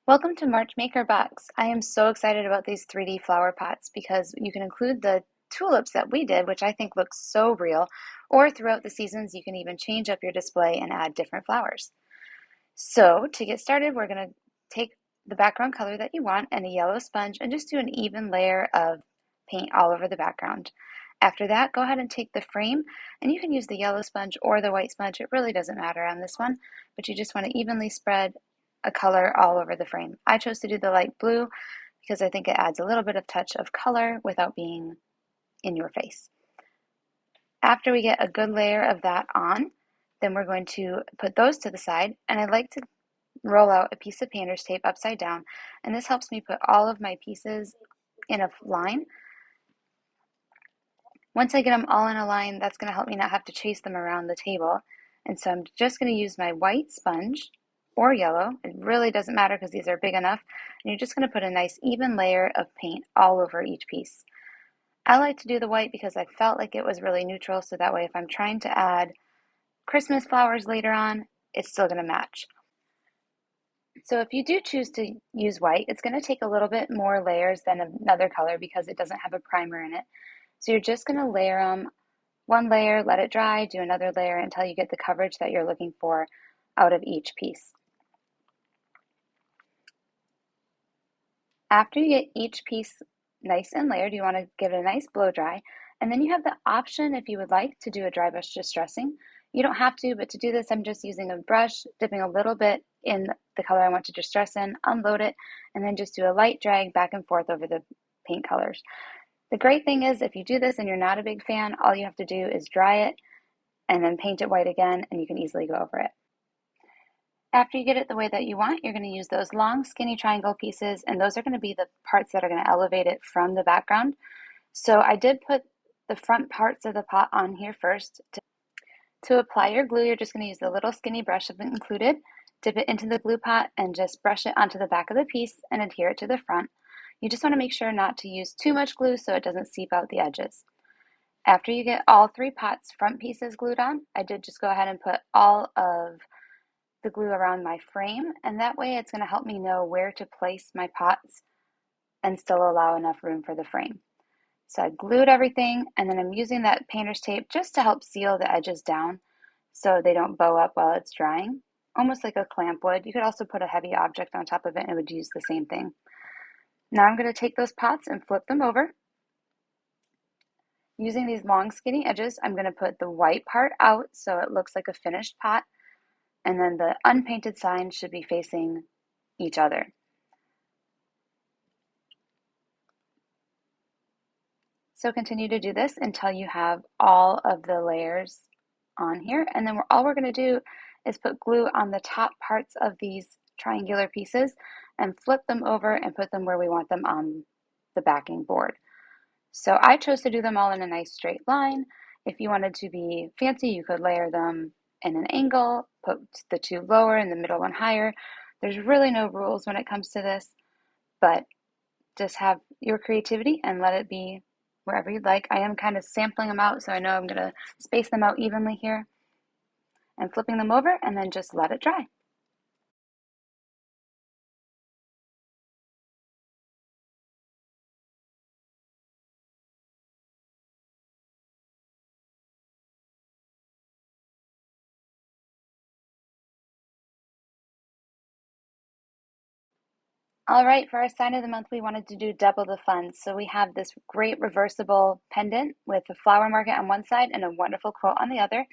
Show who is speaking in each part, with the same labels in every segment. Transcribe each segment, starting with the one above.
Speaker 1: Welcome to March Maker Box. I am so excited about these 3D flower pots because you can include the tulips that we did, which I think looks so real, or throughout the seasons you can even change up your display and add different flowers. So to get started, we're going to take the background color that you want and a yellow sponge and just do an even layer of paint all over the background. After that, go ahead and take the frame, and you can use the yellow sponge or the white sponge. It really doesn't matter on this one, but you just want to evenly spread a color all over the frame. I chose to do the light blue because I think it adds a little bit of touch of color without being in your face. After we get a good layer of that on, then we're going to put those to the side, and I like to roll out a piece of painter's tape upside down, and this helps me put all of my pieces in a line. Once I get them all in a line, that's going to help me not have to chase them around the table. And so I'm just going to use my white sponge or yellow. It really doesn't matter because these are big enough. And you're just going to put a nice even layer of paint all over each piece. I like to do the white because I felt like it was really neutral, so that way if I'm trying to add Christmas flowers later on, it's still going to match. So if you do choose to use white, it's going to take a little bit more layers than another color because it doesn't have a primer in it. So you're just going to layer them one layer, let it dry, do another layer until you get the coverage that you're looking for out of each piece. After you get each piece nice and layered, you want to give it a nice blow dry, and then you have the option, if you would like, to do a dry brush distressing. You don't have to, but to do this, I'm just using a brush, dipping a little bit in the color I want to distress in, unload it, and then just do a light drag back and forth over the paint colors. The great thing is, if you do this and you're not a big fan, all you have to do is dry it and then paint it white again, and you can easily go over it. After you get it the way that you want, you're going to use those long skinny triangle pieces, and those are going to be the parts that are going to elevate it from the background. So I did put the front parts of the pot on here first. To apply your glue, you're just going to use the little skinny brush I've included, dip it into the glue pot, and just brush it onto the back of the piece and adhere it to the front. You just want to make sure not to use too much glue so it doesn't seep out the edges. After you get all three pots front pieces glued on, I did just go ahead and put all of the glue around my frame, and that way it's going to help me know where to place my pots and still allow enough room for the frame. So I glued everything, and then I'm using that painter's tape just to help seal the edges down so they don't bow up while it's drying, almost like a clamp would. You could also put a heavy object on top of it and it would use the same thing. Now I'm going to take those pots and flip them over. Using these long skinny edges, I'm going to put the white part out so it looks like a finished pot, and then the unpainted signs should be facing each other. So continue to do this until you have all of the layers on here, and then all we're going to do is put glue on the top parts of these triangular pieces and flip them over and put them where we want them on the backing board. So I chose to do them all in a nice straight line. If you wanted to be fancy, you could layer them in an angle, put the two lower and the middle one higher. There's really no rules when it comes to this, but just have your creativity and let it be wherever you'd like. I am kind of sampling them out, so I know I'm going to space them out evenly here and flipping them over, and then just let it dry. All right, for our sign of the month, we wanted to do double the fun. So we have this great reversible pendant with a flower market on one side and a wonderful quote on the other.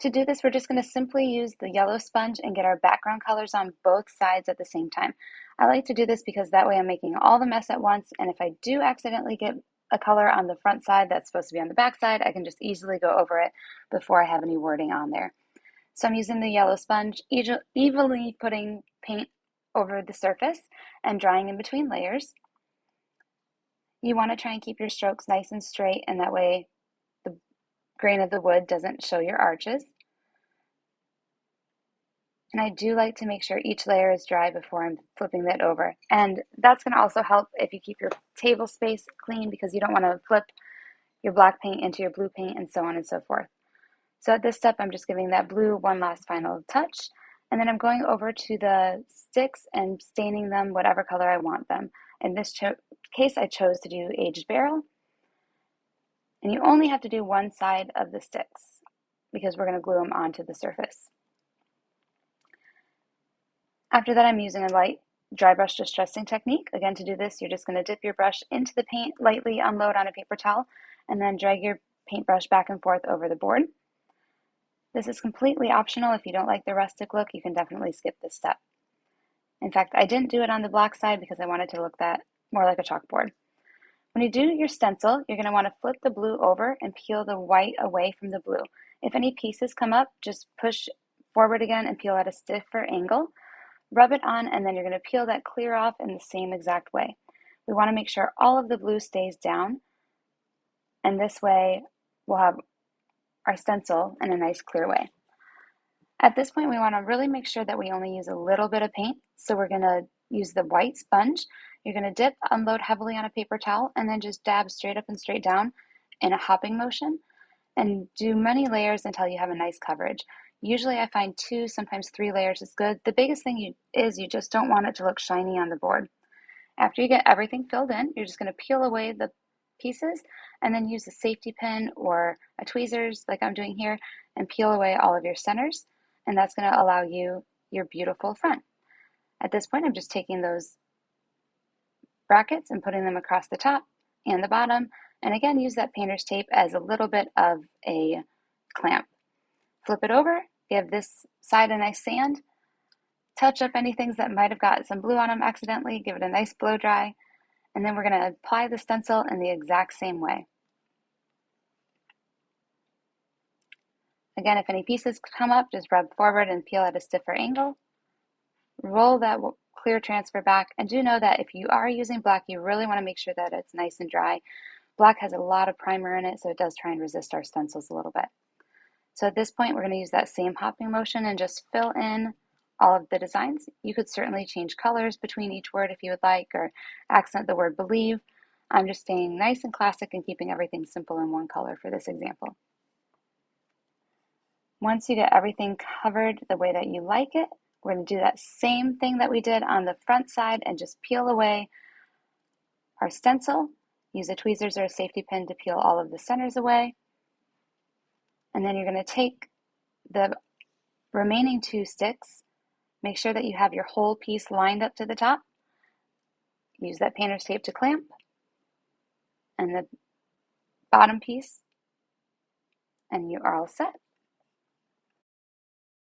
Speaker 1: To do this, we're just going to simply use the yellow sponge and get our background colors on both sides at the same time. I like to do this because that way I'm making all the mess at once, and if I do accidentally get a color on the front side that's supposed to be on the back side, I can just easily go over it before I have any wording on there. So I'm using the yellow sponge, evenly putting paint over the surface and drying in between layers. You want to try and keep your strokes nice and straight, and that way the grain of the wood doesn't show your arches. And I do like to make sure each layer is dry before I'm flipping that over. And that's going to also help if you keep your table space clean, because you don't want to flip your black paint into your blue paint and so on and so forth. So at this step, I'm just giving that blue one last final touch. And then I'm going over to the sticks and staining them whatever color I want them. In this case, I chose to do aged barrel. And you only have to do one side of the sticks because we're going to glue them onto the surface. After that, I'm using a light dry brush distressing technique. Again, to do this, you're just going to dip your brush into the paint, lightly unload on a paper towel, and then drag your paintbrush back and forth over the board. This is completely optional. If you don't like the rustic look, you can definitely skip this step. In fact, I didn't do it on the black side because I wanted to look more like a chalkboard. When you do your stencil, you're going to want to flip the blue over and peel the white away from the blue. If any pieces come up, just push forward again and peel at a stiffer angle. Rub it on, and then you're going to peel that clear off in the same exact way. We want to make sure all of the blue stays down, and this way we'll have our stencil in a nice clear way. At this point, we want to really make sure that we only use a little bit of paint. So we're going to use the white sponge. You're going to dip, unload heavily on a paper towel, and then just dab straight up and straight down in a hopping motion, and do many layers until you have a nice coverage. Usually I find 2, sometimes 3 layers is good. The biggest thing is you just don't want it to look shiny on the board. After you get everything filled in, you're just going to peel away the pieces and then use a safety pin or a tweezers like I'm doing here and peel away all of your centers, and that's going to allow you your beautiful front. At this point, I'm just taking those brackets and putting them across the top and the bottom, and again, use that painter's tape as a little bit of a clamp. Flip it over, give this side a nice sand, touch up any things that might have got some blue on them accidentally, give it a nice blow dry, and then we're going to apply the stencil in the exact same way. Again, if any pieces come up, just rub forward and peel at a stiffer angle. Roll that clear transfer back, and do know that if you are using black, you really want to make sure that it's nice and dry. Black has a lot of primer in it, so it does try and resist our stencils a little bit. So at this point, we're going to use that same hopping motion and just fill in all of the designs. You could certainly change colors between each word if you would like, or accent the word believe. I'm just staying nice and classic and keeping everything simple in one color for this example. Once you get everything covered the way that you like it, we're going to do that same thing that we did on the front side and just peel away our stencil. Use a tweezers or a safety pin to peel all of the centers away. And then you're going to take the remaining 2 sticks, make sure that you have your whole piece lined up to the top. Use that painter's tape to clamp, and the bottom piece, and you are all set.